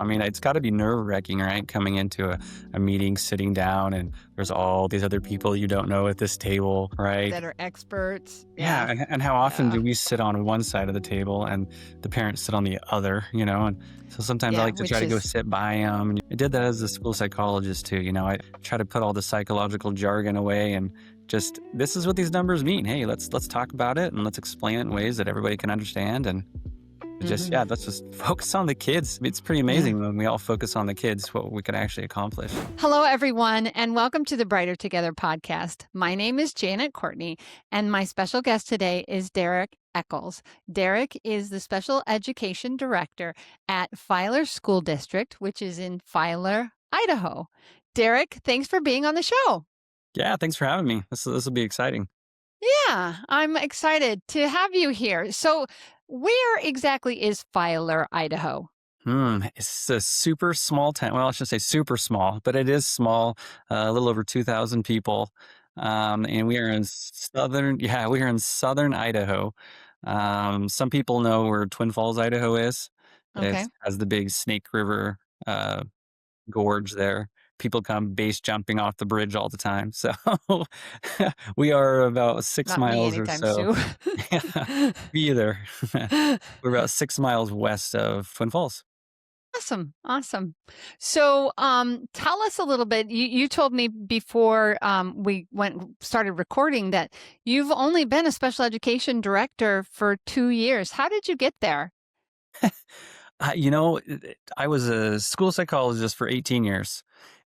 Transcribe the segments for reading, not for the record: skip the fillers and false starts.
I mean, it's got to be nerve-wracking, right? Coming into a meeting, sitting down, and there's all these other people you don't know at this table, right? That are experts. Yeah, Yeah. and how often Yeah. do we sit on one side of the table and the parents sit on the other, And so sometimes I Yeah, like to try which to go is sit by them. And I did that as a school psychologist too. I try to put all the psychological jargon away and just this is what these numbers mean. Hey, let's talk about it and let's explain it in ways that everybody can understand. And just mhm. yeah, let's just focus on the kids. It's pretty Yeah. amazing when we all focus on the kids what we can actually accomplish. Hello, everyone, and welcome to the Brighter Together podcast. My name is Janet Courtney, and my special guest today is Derek Eccles. Derek is the Special Education Director at Filer School District, which is in Filer, Idaho. Derek, thanks for being on the show. Yeah, thanks for having me. This will be exciting. Yeah, I'm excited to have you here. So, where exactly is Filer, Idaho? It's a super small town. Well, I should say super small, but it is small, a little over 2,000 people. And we are in we are in southern Idaho. Some people know where Twin Falls, Idaho is. It Okay. has the big Snake River uh, gorge there. People come base jumping off the bridge all the time. So we are about six Not me miles or anytime so. soon. Yeah, me either. We're about 6 miles west of Twin Falls. Awesome. Awesome. So, tell us a little bit. You told me before we started recording that you've only been a special education director for 2 years. How did you get there? I was a school psychologist for 18 years.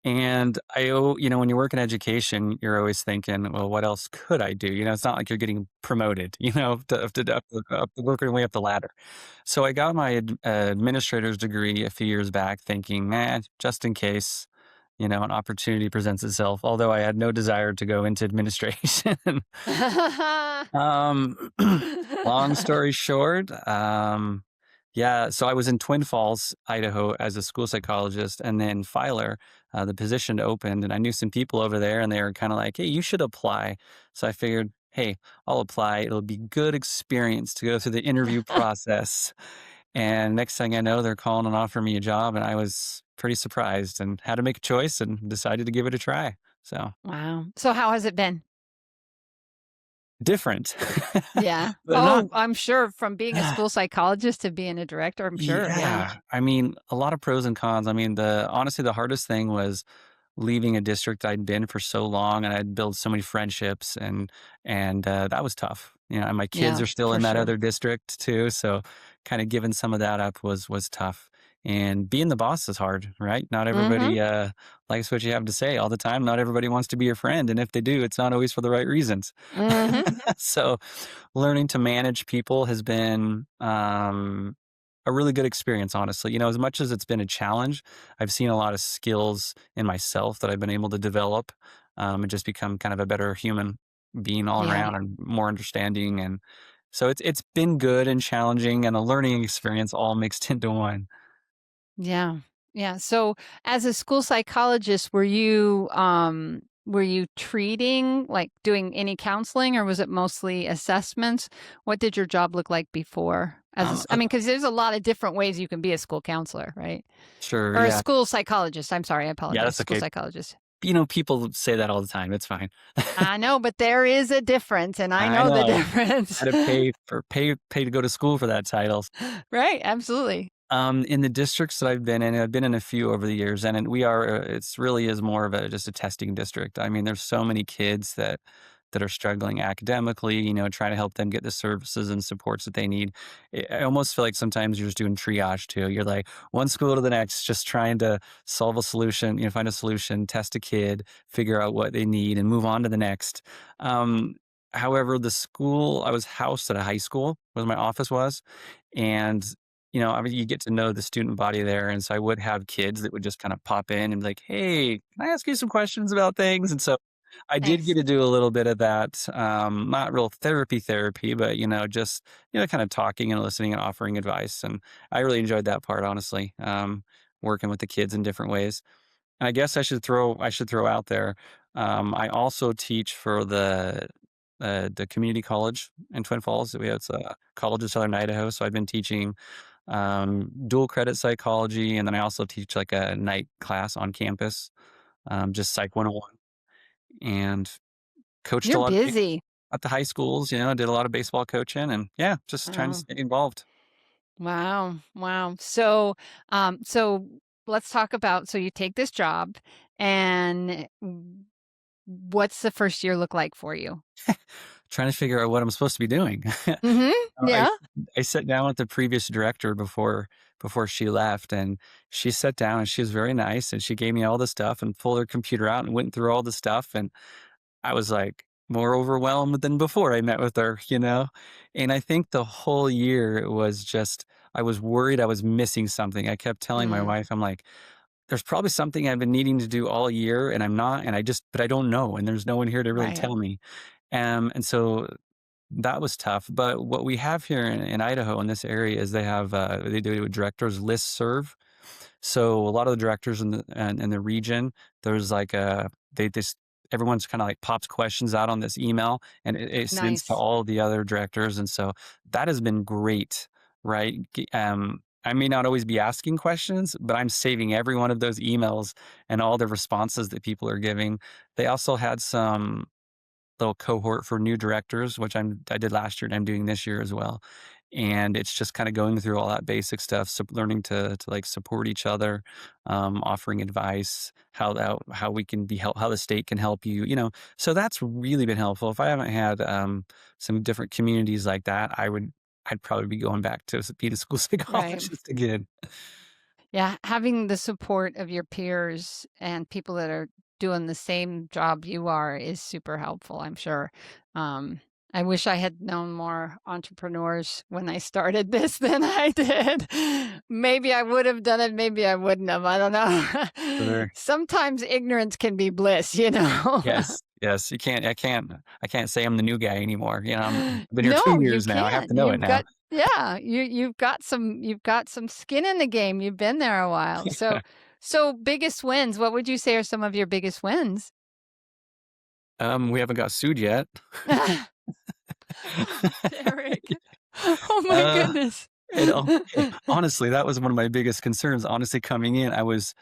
And when you work in education, you're always thinking, well, what else could I do? It's not like you're getting promoted, working your way up the ladder. So I got my administrator's degree a few years back thinking, man, just in case, an opportunity presents itself, although I had no desire to go into administration. Um, long story short, yeah, so I was in Twin Falls, Idaho as a school psychologist, and then Filer, the position opened, and I knew some people over there, and they were kind of like, "Hey, you should apply." So I figured, "Hey, I'll apply. It'll be good experience to go through the interview process." And next thing I know, they're calling and offering me a job, and I was pretty surprised and had to make a choice and decided to give it a try. So Wow. So, how has it been? different, Yeah. but not Oh, I'm sure from being a school psychologist to being a director, I'm sure. Yeah. Yeah, I mean, a lot of pros and cons. I mean, the honestly, the hardest thing was leaving a district I'd been for so long, and I'd built so many friendships, and that was tough. And my kids Yeah, are still for in that sure. other district too, so kind of giving some of that up was tough. And being the boss is hard, right? Not Mm-hmm. everybody likes what you have to say all the time. Not everybody wants to be your friend, and if they do, it's not always for the right reasons. Mm-hmm. So, learning to manage people has been a really good experience, honestly. As much as it's been a challenge, I've seen a lot of skills in myself that I've been able to develop and just become kind of a better human being all Yeah. around and more understanding. And so it's been good and challenging and a learning experience all mixed into one. Yeah. Yeah. So as a school psychologist, were you treating, like doing any counseling, or was it mostly assessments? What did your job look like before? Um, I uh, mean, because there's a lot of different ways you can be a school counselor, right? sure, Or a yeah, school psychologist. I'm sorry, I yeah, apologize. that's School okay. psychologist. People say that all the time. It's fine. I know, but there is a difference, and I I know the know. difference. Had to pay to go to school for that title. Right, absolutely. In the districts that I've been in, I've been in a few over the years, and it's really is more of a just a testing district. I mean, there's so many kids that are struggling academically, trying to help them get the services and supports that they need. I almost feel like sometimes you're just doing triage too. You're like one school to the next, just trying to solve a solution, find a solution, test a kid, figure out what they need, and move on to the next. Um, However, the school I was housed at a high school where my office was, and I mean, you get to know the student body there, and so I would have kids that would just kind of pop in and be like, "Hey, can I ask you some questions about things?" And so I did get Nice. to do a little bit of that, not real therapy, but just kind of talking and listening and offering advice, and I really enjoyed that part, honestly, working with the kids in different ways. And I guess I should throw out there, I also teach for the community college in Twin Falls. It's a college in Southern Idaho, so I've been teaching dual credit psychology, and then I also teach like a night class on campus, just Psych 101, and coached a You're lot of busy. at the high schools, did a lot of baseball coaching and yeah, just trying to Oh, stay involved. wow, wow. So let's talk about so you take this job, and what's the first year look like for you? Trying to figure out what I'm supposed to be doing. Mhm. Uh, I Yeah. I sat down with the previous director before she left, and she sat down and she was very nice, and she gave me all the stuff and pulled her computer out and went through all the stuff, and I was, like, more overwhelmed than before I met with her, you know? And I think the whole year it was just I was worried I was missing something. I kept telling my Mm, wife, I'm like, "There's probably something I've been needing to do all year, and I'm not, and but I don't know, and there's no one here to really right. tell me." And so that was tough, but what we have here in Idaho in this area is they do a director's list serve. So a lot of the directors in the region, there's like a they this everyone's kind of like pops questions out on this email, and it sends to Nice. all the other directors, and so that has been great, right? I may not always be asking questions, but I'm saving every one of those emails and all the responses that people are giving. They also had some little cohort for new directors, which I did last year and I'm doing this year as well. And it's just kind of going through all that basic stuff, so learning to like support each other, offering advice, how we can be help, how the state can help you, you know. So that's really been helpful. If I haven't had some different communities like that, I'd probably be going back to be the school Right. psychologist again. Yeah, having the support of your peers and people that are doing the same job you are is super helpful, I'm sure. Um, I wish I had known more entrepreneurs when I started this than I did. Maybe I would have done it, maybe I wouldn't have. I don't know. Sure. Sometimes ignorance can be bliss, you know? Yes, yes. I can't say I'm the new guy anymore. I've been here 2 No, you years now. I have can't. to know it now. You've got some skin in the game. You've been there a while. So biggest wins, what would you say are some of your biggest wins? We haven't got sued yet. Derek. Oh my Uh, goodness. honestly, that was one of my biggest concerns. Honestly, coming in, I was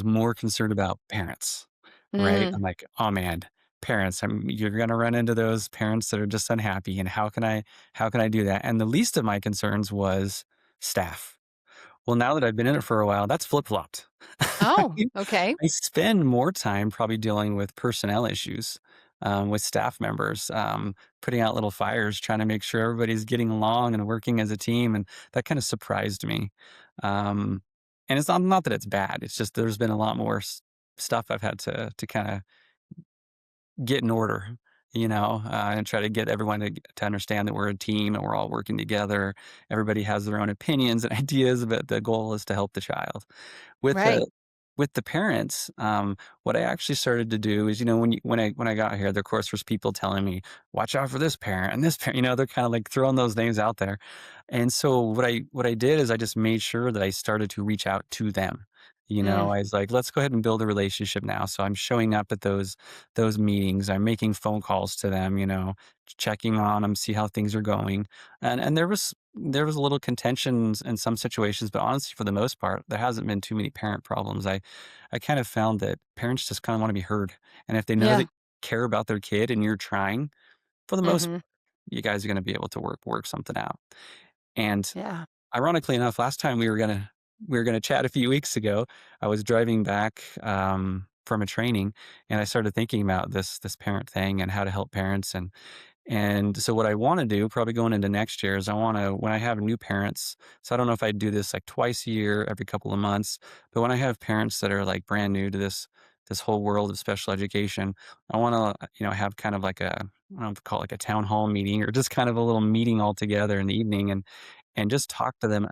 more concerned about parents, right? Mm, I'm like, "Oh, man, parents, you're gonna run into those parents that are just unhappy, and how can I do that?" And the least of my concerns was staff. Well, now that I've been in it for a while, that's flip-flopped. oh, okay. I spend more time probably dealing with personnel issues, with staff members, putting out little fires, trying to make sure everybody's getting along and working as a team, and that kinda surprised me. Um, and it's not that it's bad, it's just there's been a lot more stuff I've had to kinda get in order, and try to get everyone to understand that we're a team and we're all working together. Everybody has their own opinions and ideas, but the goal is to help the child. With Right. the with the parents, what I actually started to do is, when I got here, of course, there's people telling me, "Watch out for this parent and this parent." They're kind of like throwing those names out there. And so what I did is I just made sure that I started to reach out to them. Mm, I was like, let's go ahead and build a relationship now. So I'm showing up at those meetings. I'm making phone calls to them, checking on them, see how things are going. And there was a little contentions in some situations, but honestly, for the most part, there hasn't been too many parent problems. I kind of found that parents just kind of want to be heard, and if they know that yeah. you care about their kid and you're trying, for the most, Mhm. you guys are going to be able to work something out. And Yeah. ironically enough, last time we were gonna chat a few weeks ago, I was driving back from a training, and I started thinking about this parent thing and how to help parents, and so what I wanna do, probably going into next year, is I wanna when I have new parents, so I don't know if I do this, like, twice a year, every couple of months, but when I have parents that are, like, brand new to this whole world of special education, I wanna, have kind of like I don't know if to call it like a town hall meeting or just kind of a little meeting all together in the evening and just talk to them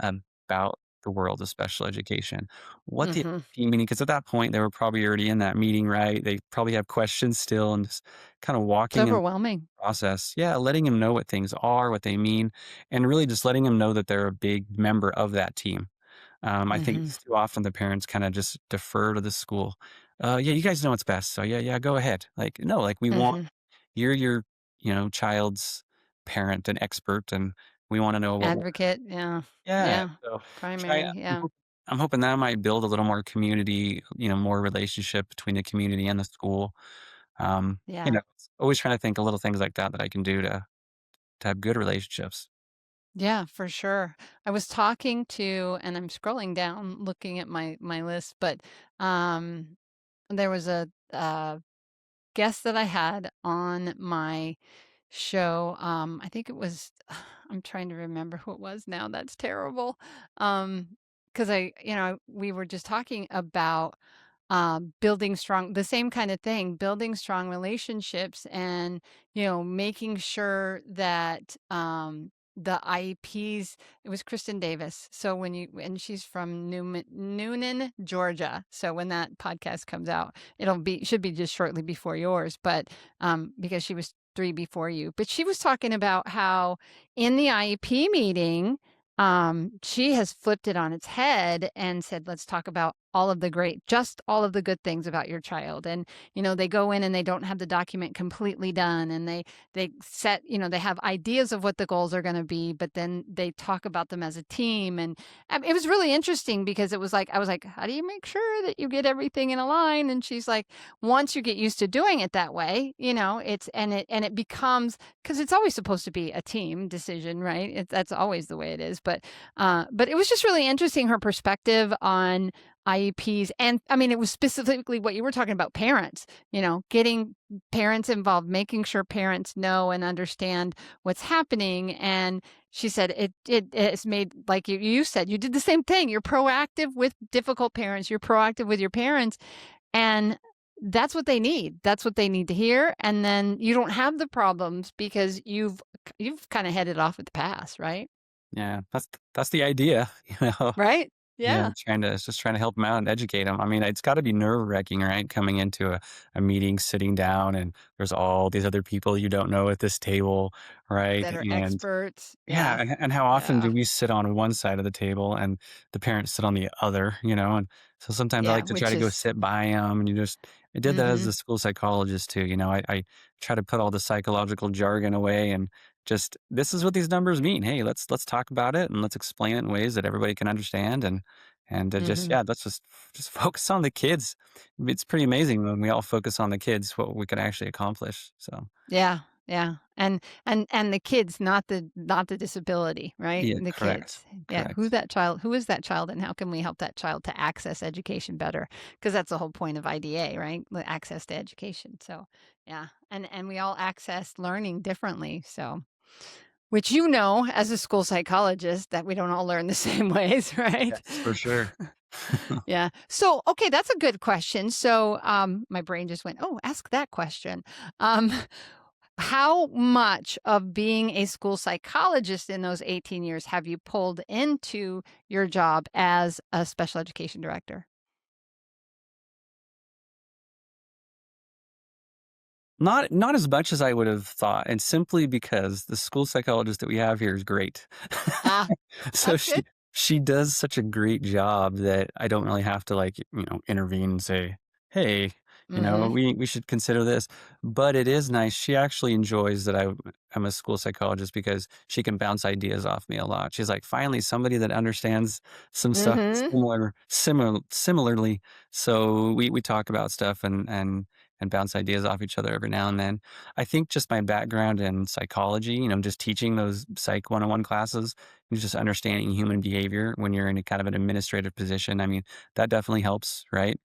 about the world of special education. What the Mhm. meaning, because at that point, they were probably already in that meeting, right? They probably have questions still and just kinda It's walking overwhelming. process. Yeah, letting them know what things are, what they mean, and really just letting them know that they're a big member of that team. I think Mhm. too often the parents kinda just defer to the school. "Yeah, you guys know what's best, so yeah, yeah, go ahead." Like, no, like, we want Mhm. you're your, child's parent and expert, and We wanna know what Advocate, yeah. yeah, Yeah. so try Primary, I'm yeah. hop I'm hoping that might build a little more community, more relationship between the community and the school. Yeah. Always trying to think of little things like that that I can do to have good relationships. Yeah, for sure. I was talking to and I'm scrolling down looking at my list, but, um, there was a guest that I had on my show. I think it was I'm trying to remember who it was now. That's terrible. Because we were just talking about building strong, the same kind of thing, building strong relationships and, making sure that the IEPs, it was Kristen Davis. So and she's from Noonan, Georgia. So when that podcast comes out, should be just shortly before yours, but because she was 3 before you. But she was talking about how in the IEP meeting, she has flipped it on its head and said, let's talk about just all of the good things about your child. And, they go in and they don't have the document completely done. And they set, they have ideas of what the goals are going to be, but then they talk about them as a team. And it was really interesting because I was like, how do you make sure that you get everything in a line? And she's like, once you get used to doing it that way, it becomes, because it's always supposed to be a team decision, right? That's always the way it is. But it was just really interesting, her perspective on IEPs. And I mean, it was specifically what you were talking about, parents, getting parents involved, making sure parents know and understand what's happening. And she said it's made, like you said, you did the same thing. You're proactive with difficult parents. You're proactive with your parents. And that's what they need. That's what they need to hear. And then you don't have the problems because you've kind of headed off with the past, right? Yeah, that's the idea, you know? Right? Yeah, Yeah. trying to help them out and educate them. I mean, it's gotta be nerve-wracking, right? Coming into a meeting, sitting down, and there's all these other people you don't know at this table, right? That are And experts. yeah, Yeah. and how often Yeah. do we sit on one side of the table and the parents sit on the other, and so sometimes I Yeah. like to try Which to go is, sit by them, and I did that as mm-hmm. a school psychologist too, I try to put all the psychological jargon away and just, "This is what these numbers mean. Hey, let's talk about it and let's explain it in ways that everybody can understand," just Mm-hmm. yeah, let's just focus on the kids. It's pretty amazing when we all focus on the kids, what we can actually accomplish, so Yeah. Yeah. And the kids, not the disability, right? yeah, The correct, kids. Yeah. correct. Who is that child and how can we help that child to access education better? Because that's the whole point of IDA, right? The access to education. So yeah. And we all access learning differently. So which, as a school psychologist, that we don't all learn the same ways, right? Yes, for sure. Yeah. So, okay, that's a good question. So, my brain just went, "Oh, ask that question." Um, how much of being a school psychologist in those 18 years have you pulled into your job as a special education director? Not as much as I would have thought, and simply because the school psychologist that we have here is great. Ah, So that's she good. she does such a great job that I don't really have to, like, intervene and say, "Hey, Mhm. we should consider this." But it is nice. She actually enjoys that I'm a school psychologist because she can bounce ideas off me a lot. She's like, "Finally, somebody that understands some stuff Mhm. similarly." So we talk about stuff and bounce ideas off each other every now and then. I think just my background in psychology, just teaching those psych 101 classes and just understanding human behavior when you're in a kind of an administrative position. I mean, that definitely helps, right?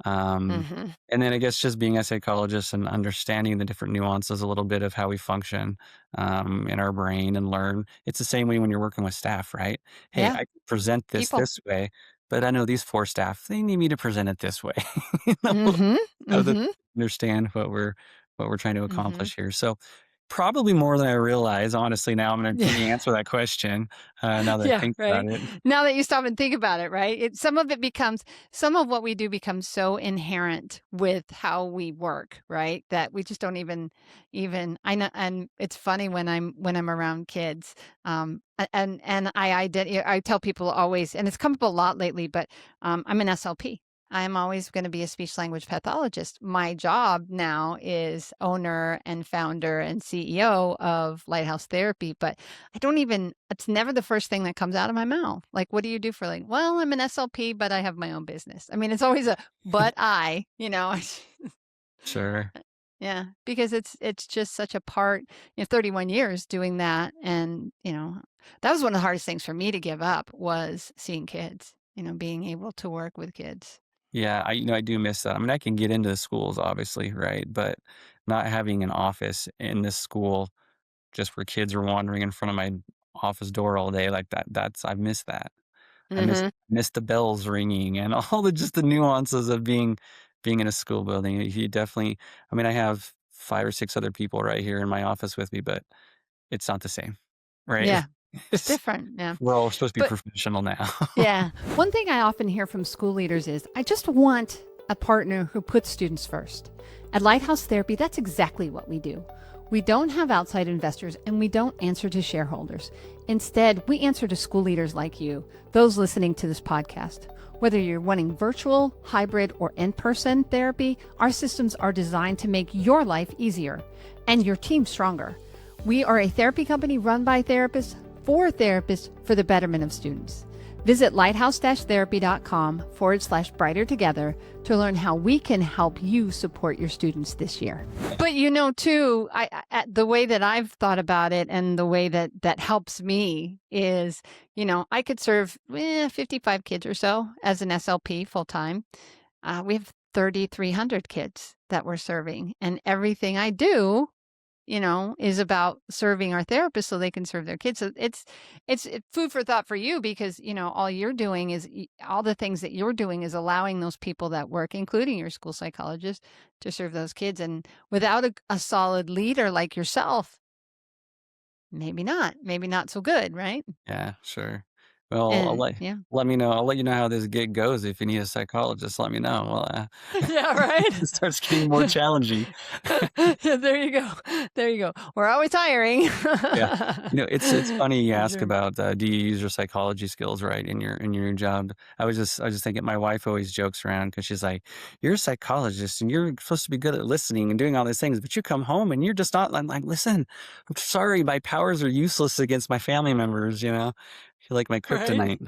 Um, Mhm. and then I guess just being a psychologist and understanding the different nuances a little bit of how we function in our brain and learn. It's the same way when you're working with staff, right? Hey, Yeah, I can present this people. this way, but I know these four staff, they need me to present it this way. you know, Mhm. so that Mhm. they understand what we're trying to Mhm. accomplish here. So probably more than I realize, honestly, now I'm gonna Yeah. maybe answer that question, now that I Yeah, think about right. it. Now that you stop and think about it, right? Some of what we do becomes so inherent with how we work, right? That we just don't even I know. And it's funny when I'm around kids. And I tell people always, and it's come up a lot lately, but I'm an SLP. I'm always gonna be a speech language pathologist. My job now is owner and founder and CEO of Lighthouse Therapy, but I don't even it's never the first thing that comes out of my mouth. Like, "What do you do for like?" "Well, I'm an SLP, but I have my own business." I mean, it's always a, "But I," you know? Sure. Yeah, because it's just such a part, 31 years doing that, and, that was one of the hardest things for me to give up was seeing kids, being able to work with kids. Yeah, I do miss that. I mean, I can get into the schools, obviously, right? But not having an office in this school just where kids are wandering in front of my office door all day like that's I've missed that. Mhm. Missed the bells ringing and all the just the nuances of being in a school building. You definitely I mean, I have 5 or 6 other people right here in my office with me, but it's not the same, right? Yeah, it's It's different, yeah. we're all supposed to be But professional now. yeah, one thing I often hear from school leaders is, "I just want a partner who puts students first." At Lighthouse Therapy, that's exactly what we do. We don't have outside investors and we don't answer to shareholders. Instead, we answer to school leaders like you, those listening to this podcast. Whether you're wanting virtual, hybrid, or in person therapy, our systems are designed to make your life easier and your team stronger. We are a therapy company run by therapists for the betterment of students. Visit lighthouse-therapy.com/brighter together to learn how we can help you support your students this year. But too, the way that I've thought about it and the way that helps me is, I could serve 55 kids or so as an SLP full time. We have 3,300 kids that we're serving, and everything I do is about serving our therapists so they can serve their kids. So it's food for thought for you because, all you're doing is all the things that you're doing is allowing those people that work, including your school psychologist, to serve those kids. And without a solid leader like yourself, maybe not so good, right? Yeah, sure. Well, And yeah. let me know. I'll let you know how this gig goes. If you need a psychologist, let me know. Well, Yeah, right. it starts getting more challenging. Yeah, there you go. There you go. We're always hiring. Yeah. It's funny you For ask sure. about, do you use your psychology skills, right, in your job? I was just thinking my wife always jokes around because she's like, "You're a psychologist, and you're supposed to be good at listening and doing all these things, but you come home and you're just not." I'm like, "Listen, I'm sorry, my powers are useless against my family members, you know? You're like my Right? kryptonite."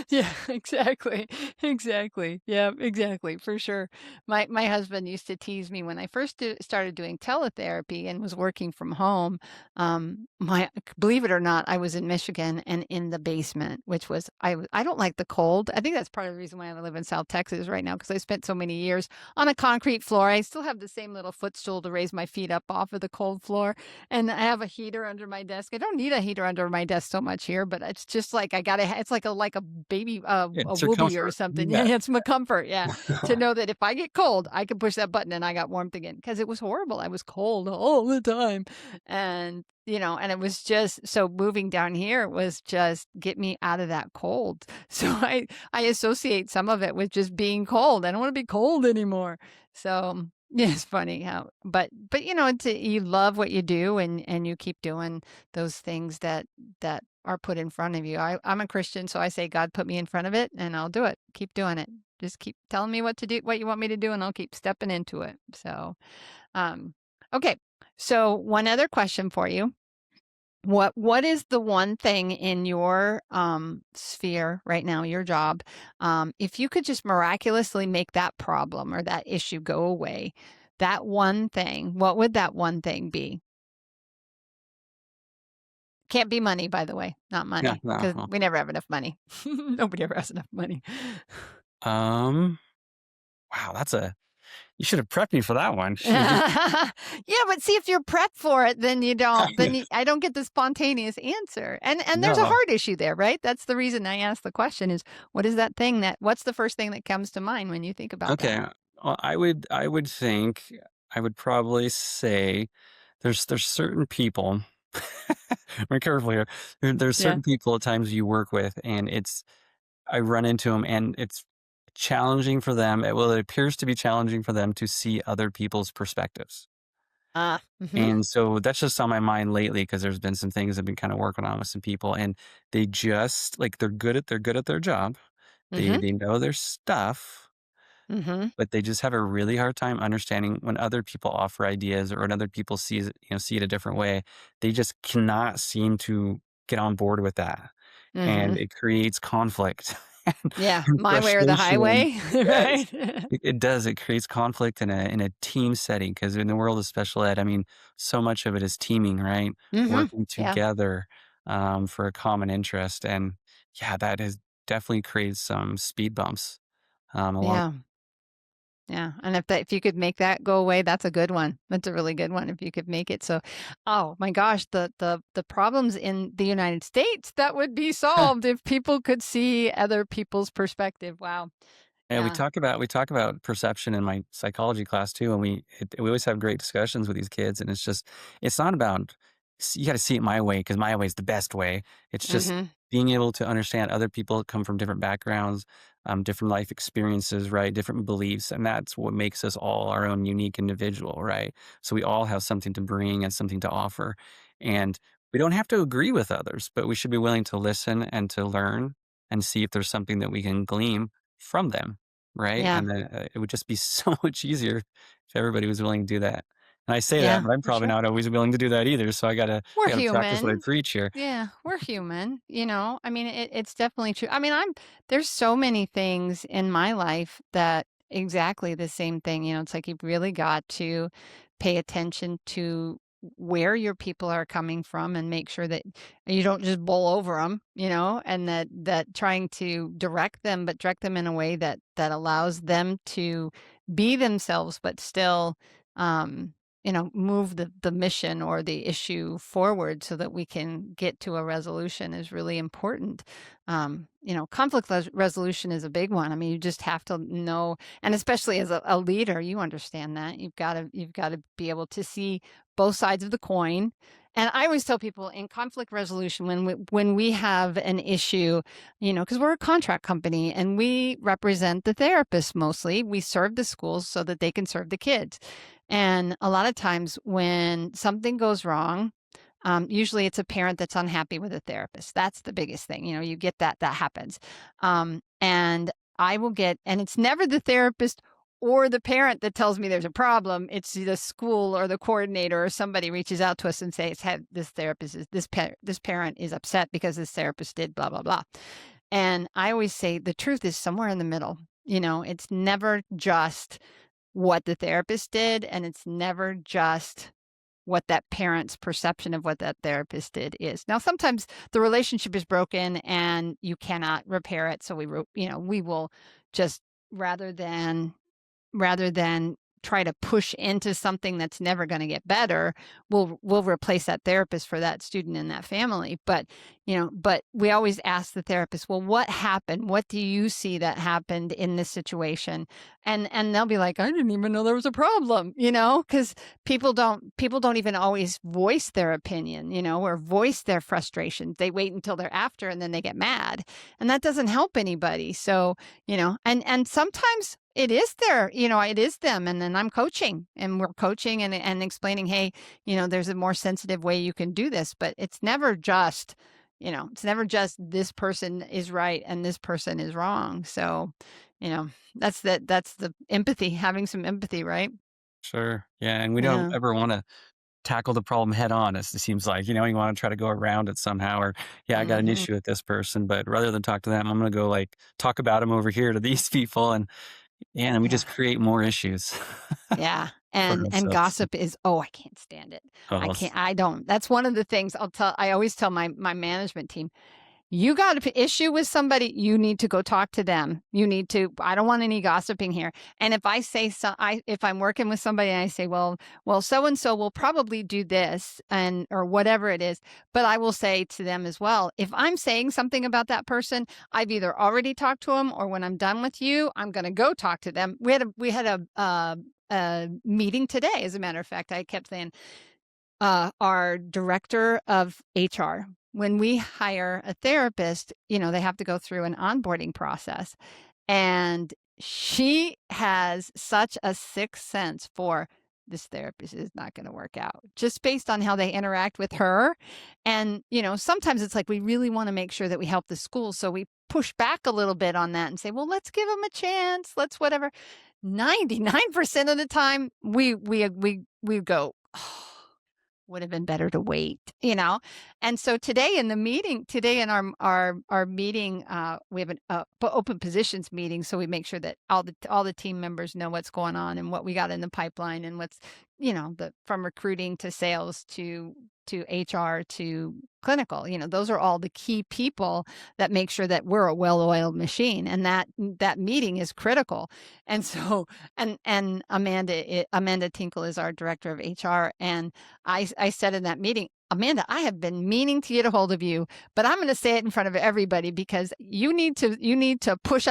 Yeah, exactly. Exactly. Yeah, exactly, for sure. My husband used to tease me when I first started doing teletherapy and was working from home. My believe it or not, I was in Michigan and in the basement, which was I don't like the cold. I think that's part of the reason why I live in South Texas right now because I spent so many years on a concrete floor. I still have the same little footstool to raise my feet up off of the cold floor, and I have a heater under my desk. I don't need a heater under my desk so much here, but it's just like I gotta. It's like a baby, Yeah, a it's your whoopee or comfort. something. Yeah, Yeah. yeah, it's my comfort. Yeah, to know that if I get cold, I can push that button and I got warmth again because it was horrible. I was cold all the time, and and it was just so moving down here was just get me out of that cold. So I associate some of it with just being cold. I don't want to be cold anymore. So yeah, it's funny how, but you love what you do and you keep doing those things that are put in front of you. I'm a Christian, so I say, God put me in front of it and I'll do it. Keep doing it. Just keep telling me what to do, what you want me to do, and I'll keep stepping into it. So, um, okay. So one other question for you. What is the one thing in your sphere right now, your job, if you could just miraculously make that problem or that issue go away, that one thing, what would that one thing be? Can't be money, by the way, not Yeah, money, no, because well, we never have enough money. Nobody ever has enough money. um, wow, that's a you should have prepped me for that one. Should have just Yeah, but see, if you're prepped for it, then you don't yeah. I don't get the spontaneous answer. And there's a No. hard issue there, right? That's the reason I asked the question is what is that thing that what's the first thing that comes to mind when you think about that? Okay. Well, I would think I would probably say there's certain people be careful here. There's Yeah. certain people at times you work with, and I run into them, and it's challenging for them. It appears to be challenging for them to see other people's perspectives. Mhm. And so that's just on my mind lately because there's been some things I've been kind of working on with some people, and they just like they're good at their job. They Mhm. they know their stuff, Mhm. but they just have a really hard time understanding when other people offer ideas or when other people see it a different way. They just cannot seem to get on board with that, and Mhm. it creates conflict and Yeah, and my way or the frustration. And highway, yes, right? it does. It creates conflict in a team setting because in the world of special ed, I mean, so much of it is teaming, right? Mhm. Working Yeah, together for a common interest, and yeah, that has definitely created some speed bumps along. yeah. Yeah, and if you could make that go away, that's a good one. That's a really good one if you could make it so. Oh my gosh, the problems in the United States that would be solved if people could see other people's perspective. Wow. And Yeah. we talk about perception in my psychology class too, and we always have great discussions with these kids, and it's just it's not about you got to see it my way because my way is the best way. It's just Mhm. being able to understand other people come from different backgrounds, different life experiences, right, different beliefs, and that's what makes us all our own unique individual, right? So we all have something to bring and something to offer, and we don't have to agree with others, but we should be willing to listen and to learn and see if there's something that we can glean from them. Right? Yeah. And then, it would just be so much easier if everybody was willing to do that. And I say that, Yeah, but I'm for probably sure. not always willing to do that either, so I We're gotta practice what I human. preach here. Yeah, we're human, you know? I mean, it's definitely true. I mean, there's so many things in my life that exactly the same thing, you know, it's like you've really got to pay attention to where your people are coming from and make sure that you don't just bowl over them, you know, and that trying to direct them, but direct them in a way that allows them to be themselves, but still, um, move the mission or the issue forward so that we can get to a resolution is really important. Conflict resolution is a big one. I mean, you just have to know, and especially as a leader, you understand that you've got to be able to see both sides of the coin. And I always tell people in conflict resolution when we have an issue, because we're a contract company and we represent the therapists mostly. We serve the schools so that they can serve the kids. And a lot of times when something goes wrong, usually it's a parent that's unhappy with a therapist. That's the biggest thing. You get that happens. And I will get, and it's never the therapist or the parent that tells me there's a problem. It's the school or the coordinator or somebody reaches out to us and says, "Hey, this therapist is this parent is upset because this therapist did blah blah blah." And I always say the truth is somewhere in the middle. It's never just what the therapist did, and it's never just what that parent's perception of what that therapist did is. Now, sometimes the relationship is broken and you cannot repair it, so we will just rather than rather than try to push into something that's never going to get better, we'll replace that therapist for that student and that family. But we always ask the therapist, well, what happened? What do you see that happened in this situation? And they'll be like, I didn't even know there was a problem, because people don't even always voice their opinion, or voice their frustration. They wait until they're after and then they get mad. And that doesn't help anybody. So, and sometimes it is them. And then I'm coaching and we're coaching and explaining, hey, there's a more sensitive way you can do this, but it's never just this person is right and this person is wrong. So, you know, that's the empathy, having some empathy, right? Sure. Yeah, and we don't Yeah. ever wanna tackle the problem head on, as it seems like, you wanna try to go around it somehow or, "Yeah, I got an Mhm. issue with this person," but rather than talk to them, I'm gonna go, like, talk about them over here to these people, and yeah, and we Yeah. just create more issues Yeah. for And ourselves. gossip is, oh, I can't stand it. Oh, I don't. That's one of the things I always tell my management team. You got an issue with somebody, you need to go talk to them. I don't want any gossiping here. And if I say if I'm working with somebody and I say, well, so and so will probably do this and or whatever it is, but I will say to them as well, if I'm saying something about that person, I've either already talked to them or when I'm done with you, I'm going to go talk to them. We had a meeting today, as a matter of fact. I kept saying, our director of HR. When we hire a therapist, they have to go through an onboarding process. And she has such a sixth sense for this therapist is not going to work out just based on how they interact with her. And, sometimes it's like we really want to make sure that we help the school. So we push back a little bit on that and say, well, let's give them a chance. Let's whatever. 99% of the time we go, oh, would have been better to wait, you know? And so today in our meeting, we have an open positions meeting. So we make sure that all the team members know what's going on and what we got in the pipeline and what's, from recruiting to sales to HR to clinical, those are all the key people that make sure that we're a well-oiled machine. And that meeting is critical. And so, and Amanda Tinkle is our director of HR. And I said in that meeting, Amanda, I have been meaning to get a hold of you, but I'm going to say it in front of everybody because you need to push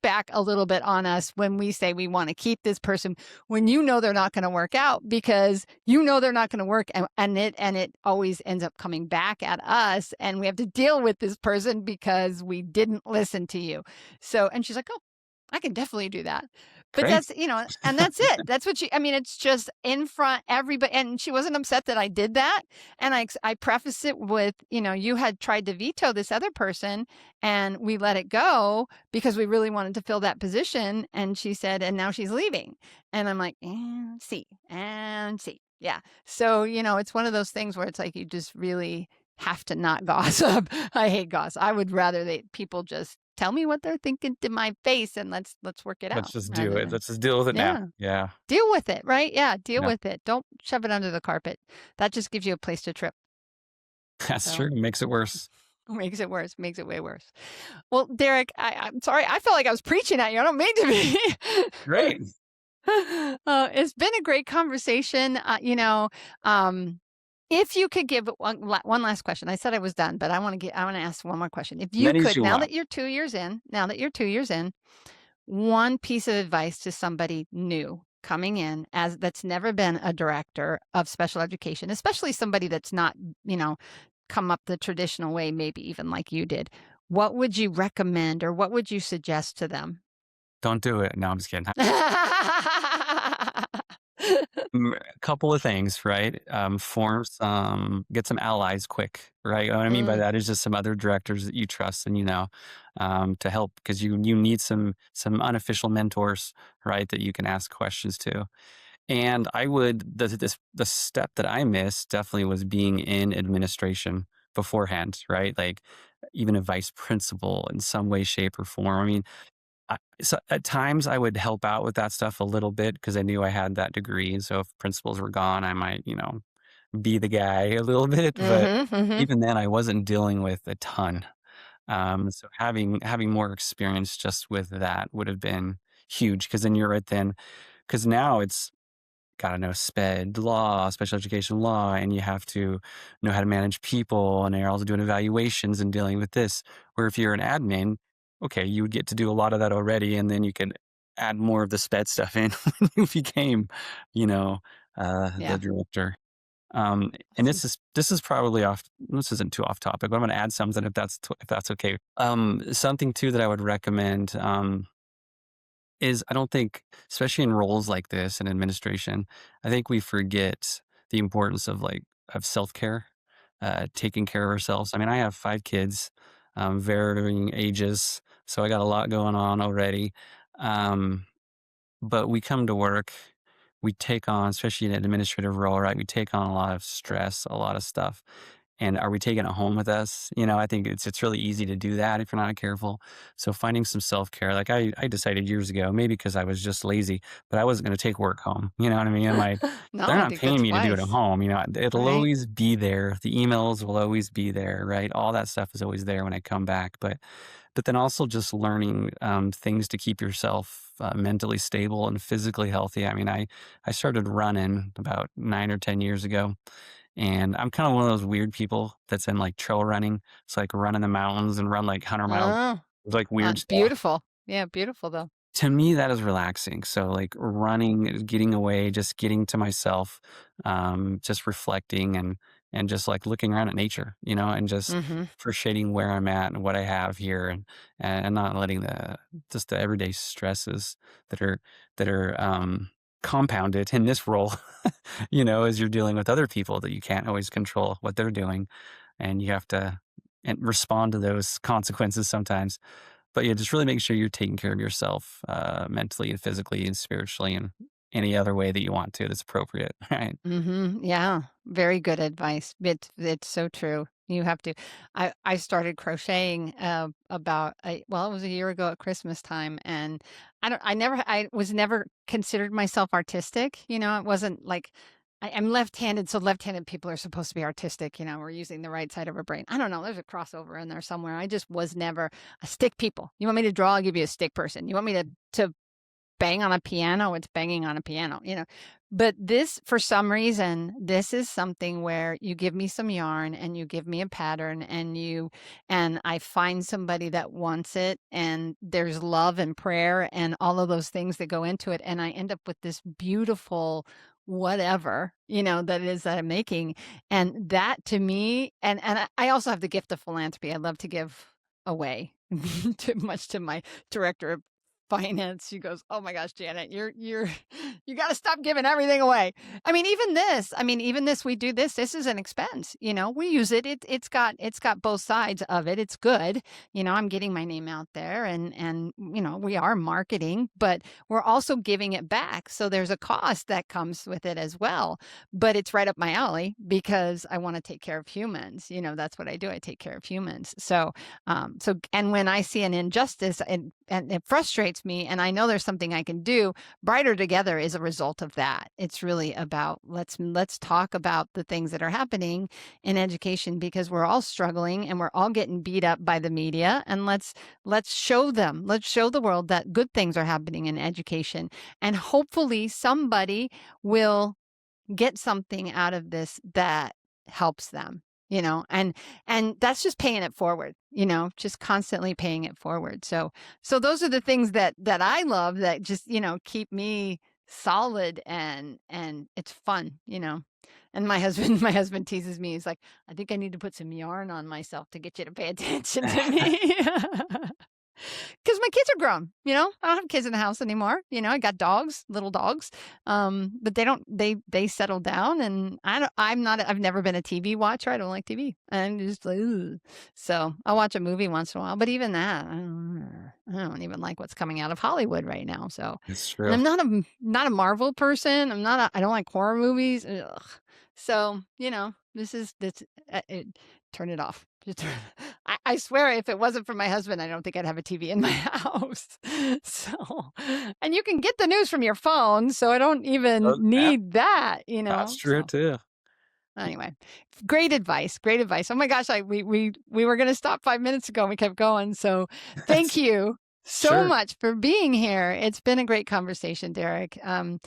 back a little bit on us when we say we want to keep this person when they're not going to work out because they're not going to work and it always ends up coming back at us and we have to deal with this person because we didn't listen to you. So, and she's like, oh, I can definitely do that. But Great. and that's it. That's what it's just in front everybody. And she wasn't upset that I did that. And I preface it with, you had tried to veto this other person and we let it go because we really wanted to fill that position. And she said, and now she's leaving. And I'm like, and see. Yeah. So, it's one of those things where it's like, you just really have to not gossip. I hate gossip. I would rather people just tell me what they're thinking to my face and let's work it Let's out just do rather it. than Let's just deal with it now. yeah, Yeah. deal with it, right? Yeah, deal Yeah. with it. Don't shove it under the carpet. That just gives you a place to trip. That's So true. It makes it worse. makes it worse, makes it way worse. Well, Derek, I'm sorry. I felt like I was preaching at you. I don't mean to be. Great. It's been a great conversation. If you could give one last question, I said I was done, but I want to ask one more question. If you Many as could, you want. now that you're 2 years in, one piece of advice to somebody new coming in as that's never been a director of special education, especially somebody that's not, come up the traditional way, maybe even like you did. What would you recommend or what would you suggest to them? Don't do it. No, I'm just kidding. A couple of things, right? Form some, get some allies quick, right? What I mean by Mm, that is just some other directors that you trust and to help because you need some unofficial mentors, right? That you can ask questions to. And I would the step that I missed definitely was being in administration beforehand, right? Like even a vice principal in some way, shape, or form. I mean, so at times I would help out with that stuff a little bit because I knew I had that degree. So if principals were gone, I might, be the guy a little bit. But mhm, mhm. even then, I wasn't dealing with a ton. So having more experience just with that would have been huge because then you're right then. Because now it's gotta know SPED law, special education law, and you have to know how to manage people, and you're also doing evaluations and dealing with this. Where if you're an admin, okay, you would get to do a lot of that already, and then you can add more of the SPED stuff in when you became, you know, the Yeah. director. And this is probably off. This isn't too off topic, but I'm going to add something if that's okay. Something too that I would recommend. Is I don't think, especially in roles like this in administration, I think we forget the importance of of self-care, taking care of ourselves. I mean, I have 5 kids, varying ages, so I got a lot going on already. Um, but we come to work, we take on, especially in an administrative role, right? We take on a lot of stress, a lot of stuff. And are we taking it home with us? I think it's really easy to do that if you're not careful. So finding some self-care, like I decided years ago, maybe because I was just lazy, but I wasn't going to take work home. You know what I mean? I'm like, No, they're I not think paying that's me to do it at wise, home. It'll right? always be there. The emails will always be there, right? All that stuff is always there when I come back. But then also just learning things to keep yourself mentally stable and physically healthy. I mean, I started running about 9 or 10 years ago, and I'm kind of one of those weird people that's in like trail running. It's like run in the mountains and run like 100 miles. Oh, It's like weird stuff. beautiful. Yeah, beautiful though. To me, that is relaxing. So, like running, getting away, just getting to myself, just reflecting and just like looking around at nature, and just Mhm. appreciating where I'm at and what I have here, and not letting the everyday stresses that are compounded in this role, as you're dealing with other people that you can't always control what they're doing, and you have to and respond to those consequences sometimes. But yeah, just really make sure you're taking care of yourself, mentally and physically and spiritually and any other way that you want to that's appropriate. Right. Yeah, very good advice. It's so true. You have to. I started crocheting about well, it was a year ago at Christmas time, and I was never considered myself artistic. It wasn't like I'm left-handed, so left-handed people are supposed to be artistic. We're using the right side of our brain. I don't know. There's a crossover in there somewhere. I just was never a stick people. You want me to draw? I'll give you a stick person. You want me to bang on a piano, it's banging on a piano. But this, for some reason, this is something where you give me some yarn and you give me a pattern and I find somebody that wants it and there's love and prayer and all of those things that go into it. And I end up with this beautiful whatever, that it is that I'm making. And that to me, and I also have the gift of philanthropy. I love to give away too much to my director of finance. She goes, "Oh my gosh, Janet, you're you got to stop giving everything away." I mean, even this, we do this. This is an expense. We use it. It's got both sides of it. It's good. I'm getting my name out there, and we are marketing, but we're also giving it back. So there's a cost that comes with it as well. But it's right up my alley because I want to take care of humans. That's what I do. I take care of humans. And when I see an injustice and it frustrates me, and I know there's something I can do, Brighter Together is a result of that. It's really about let's talk about the things that are happening in education because we're all struggling and we're all getting beat up by the media, and let's show them, let's show the world that good things are happening in education, and hopefully somebody will get something out of this that helps them, and that's just paying it forward, just constantly paying it forward. So those are the things that I love that just, keep me solid and it's fun, And my husband my husband teases me. He's like, "I think I need to put some yarn on myself to get you to pay attention to me." 'Cause my kids are grown, I don't have kids in the house anymore, I got dogs, little dogs, but they settle down, and I've never been a TV watcher, I don't like TV. I'm just like, "Ugh." So, I'll watch a movie once in a while, but even that, I don't even like what's coming out of Hollywood right now, so It's and true. I'm not a Marvel person, I don't like horror movies, ugh. So, turn it off. Just turn I swear if it wasn't for my husband, I don't think I'd have a TV in my house. So and you can get the news from your phone, so I don't even Oh, yeah, need that, that's true so too. anyway, great advice, great advice. Oh my gosh, we were gonna stop 5 minutes ago, and we kept going, so thank That's you so sure, much for being here. It's been a great conversation, Derek, and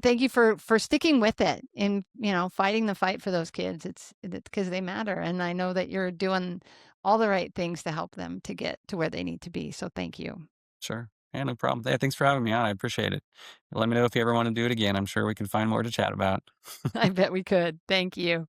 thank you for sticking with it and, fighting the fight for those kids. It's 'cause they matter, and I know that you're doing all the right things to help them to get to where they need to be, so thank you. sure. Yeah, no problem. Yeah, thanks for having me on. I appreciate it. Let me know if you ever want to do it again. I'm sure we can find more to chat about. I bet we could. Thank you.